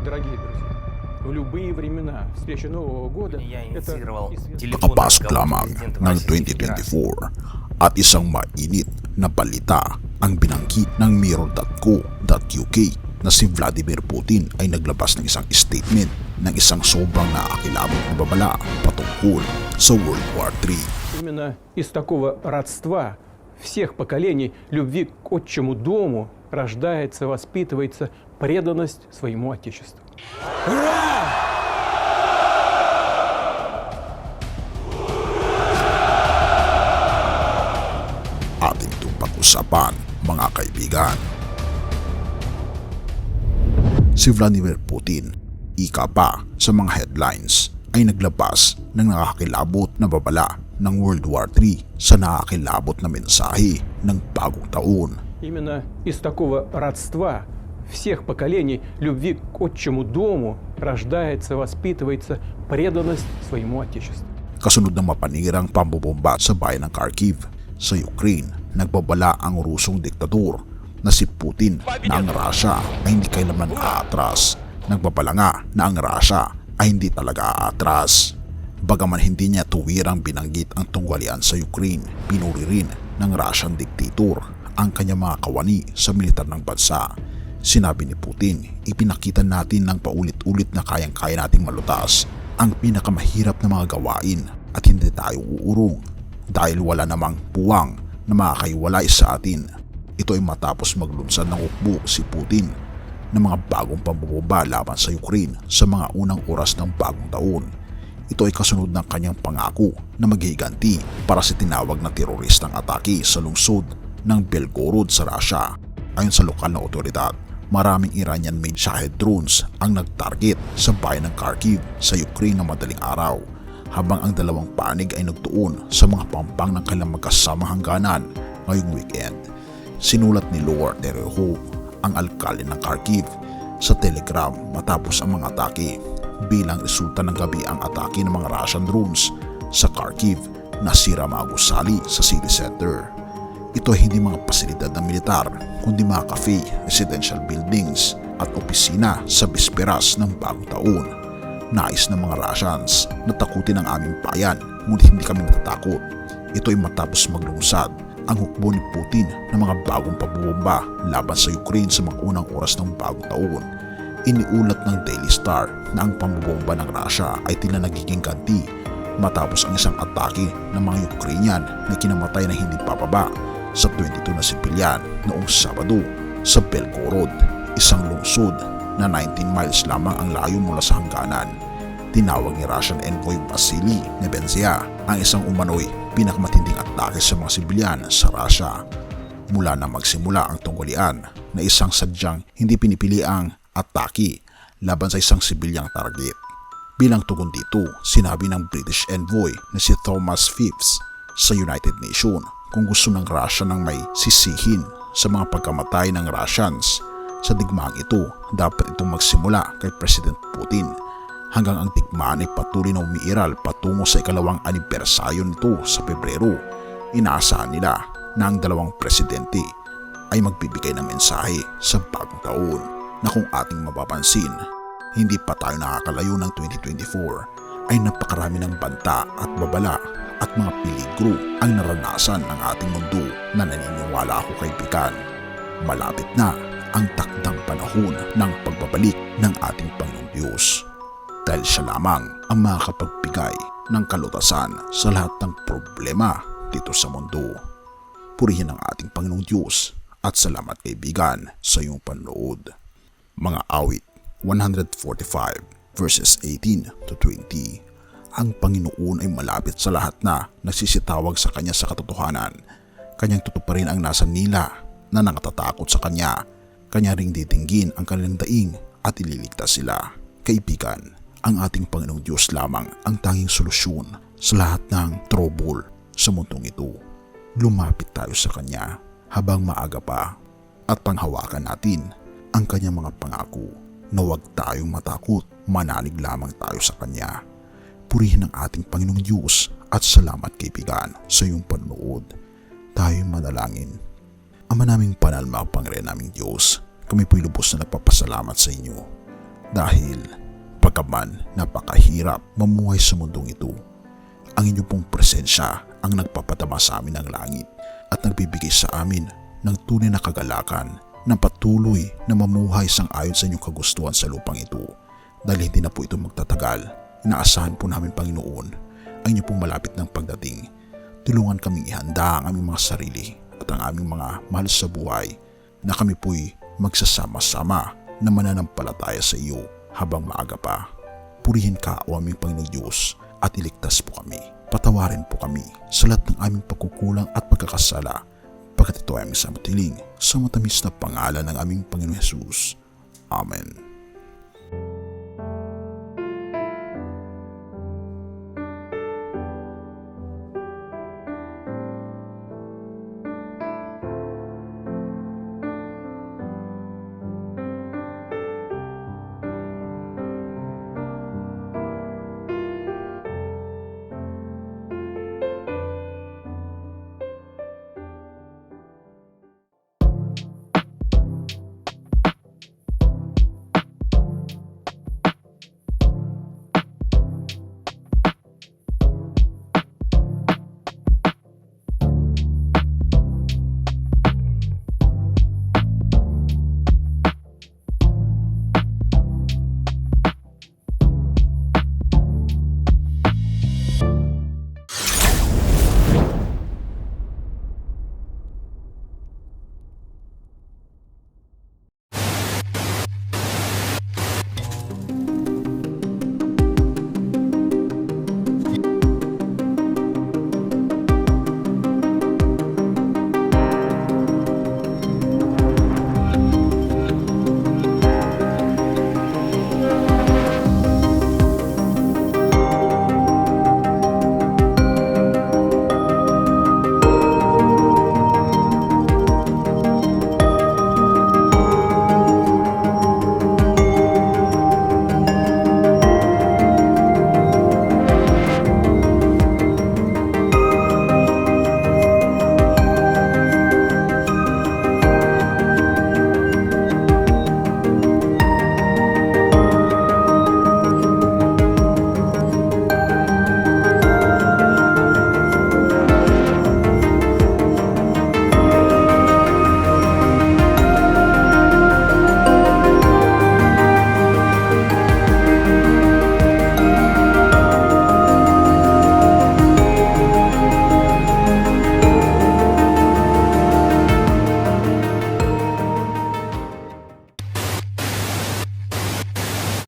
Дорогие друзья, в любые времена встреча Нового года Я это инициировал известно. телефонный Nakapasok разговор с lamang президентом ng Российской Федерации. 2024 at isang mainit na balita ang binanggit ng Mirror.co.uk na si Vladimir Putin ay naglabas ng isang statement ng isang sobrang nakakilabot na babala patungkol sa World War III. Именно из такого родства всех поколений любви к отчему дому рождается, воспитывается преданность своему Отечеству. Ating itong pag-usapan, mga kaibigan. Si Vladimir Putin, ika pa sa mga headlines, ay naglabas ng nakakilabot na babala ng World War III sa nakakilabot na mensahe ng bagong taon. Именно из такого родства всех поколений любви к отчему дому рождается, воспитывается преданность своему Отечеству. Kasunod ng mapanirang pambobomba sa bayan ng Kharkiv sa Ukraine, nagbabala ang Rusong diktador na si Putin na ang Russia ay hindi kailanman aatras. Nagbabala nga na ang Russia ay hindi talaga aatras. Bagaman hindi niya tuwirang binanggit ang tunggalian sa Ukraine, pinuri rin ng Russian dictator ang kanyang mga kawani sa militar ng bansa. Sinabi ni Putin, ipinakita natin ng paulit-ulit na kayang-kaya nating malutas ang pinakamahirap na mga gawain at hindi tayo uurong dahil wala namang puwang na makakaiwalay sa atin. Ito ay matapos maglunsad ng hukbo si Putin ng mga bagong pambobomba laban sa Ukraine sa mga unang oras ng bagong taon. Ito ay kasunod ng kanyang pangako na maghiganti para sa tinawag na teroristang atake sa lungsod ng Belgorod sa Russia. Ayon sa lokal na otoridad, maraming Iranian-made Shahed drones ang nagtarget sa bayan ng Kharkiv sa Ukraine ng madaling araw, habang ang dalawang panig ay nagtuon sa mga pampang ng kanilang magkasamang hangganan ngayong weekend. Sinulat ni Lord Tereho, ang alkalde ng Kharkiv, sa Telegram matapos ang mga atake. Bilang resulta ng gabi ang atake ng mga Russian drones sa Kharkiv, nasira mga gusali sa city center. Ito ay hindi mga pasilidad ng militar, kundi mga cafe, residential buildings at opisina sa bisperas ng bagong taon. Nais ng mga Russians na takutin ang aming bayan, ngunit hindi kami natatakot. Ito ay matapos maglungsad ang hukbo ni Putin ng mga bagong pambobomba laban sa Ukraine sa mga unang oras ng bagong taon. Iniulat ng Daily Star na ang pambobomba ng Russia ay tila nagiging ganti matapos ang isang atake ng mga Ukrainian na kinamatay na hindi papaba sa 22 na sibilyan noong Sabado sa Belgorod, isang lungsod na 19 miles lamang ang layo mula sa hangganan. Tinawag ni Russian Envoy Vasily Nebenzia ang isang umano'y pinakamatinding atake sa mga sibilyan sa Russia mula na magsimula ang tunggalian na isang sadyang hindi pinipiliang atake laban sa isang sibilyang target. Bilang tugon dito, sinabi ng British envoy na si Thomas Phipps sa United Nations kung gusto ng Russia nang may sisihin sa mga pagkamatay ng Russians sa digmaang ito, dapat itong magsimula kay President Putin. Hanggang ang digmaan ay patuloy na umiiral patungo sa ikalawang anibersaryo nito sa Pebrero. Inaasahan nila na ang dalawang presidente ay magbibigay ng mensahe sa bagong taon na kung ating mapapansin, hindi pa tayo nakakalayo ng 2024 ay napakarami ng banta at babala at mga peligro ang naranasan ng ating mundo na naniniwala ako kaibigan. Malapit na ang takdang panahon ng pagbabalik ng ating Panginoong Diyos. Dahil siya lamang ang makakapagbigay ng kalutasan sa lahat ng problema dito sa mundo. Purihin ang ating Panginoong Diyos at salamat kaibigan sa iyong panonood. Mga awit 145 verses 18 to 20. Ang Panginoon ay malapit sa lahat na nagsisitawag sa Kanya sa katotohanan. Kanyang tutuparin ang nasa nila na nakatatakot sa Kanya. Kanya ring titinggin ang kanilang daing at ililigtas sila. Kaibigan, ang ating Panginoong Diyos lamang ang tanging solusyon sa lahat ng trouble sa mundong ito. Lumapit tayo sa Kanya habang maaga pa at panghawakan natin ang Kanyang mga pangako na huwag tayong matakot, manalig lamang tayo sa Kanya. Purihin ang ating Panginoong Diyos at salamat kaibigan sa iyong panonood. Tayo manalangin. Ama naming banal, makapangyarihan naming Diyos, kami po'y lubos na nagpapasalamat sa inyo. Dahil pagkaman napakahirap mamuhay sa mundong ito, ang inyong pong presensya ang nagpapatama sa amin ng langit at nagbibigay sa amin ng tunay na kagalakan na patuloy na mamuhay sang-ayon sa inyong kagustuhan sa lupang ito. Dahil hindi na po ito magtatagal, inaasahan po namin, Panginoon, ang inyong pong malapit ng pagdating. Tulungan kaming ihanda ang aming mga sarili at ang aming mga mahal sa buhay na kami po'y magsasama-sama na mananampalataya sa iyo habang maaga pa. Purihin ka, o aming Panginoong Diyos, at iligtas po kami. Patawarin po kami sa lahat ng aming pagkukulang at pagkakasala, pagkat ito ay aming samatiling sa matamis na pangalan ng aming Panginoong Jesus. Amen.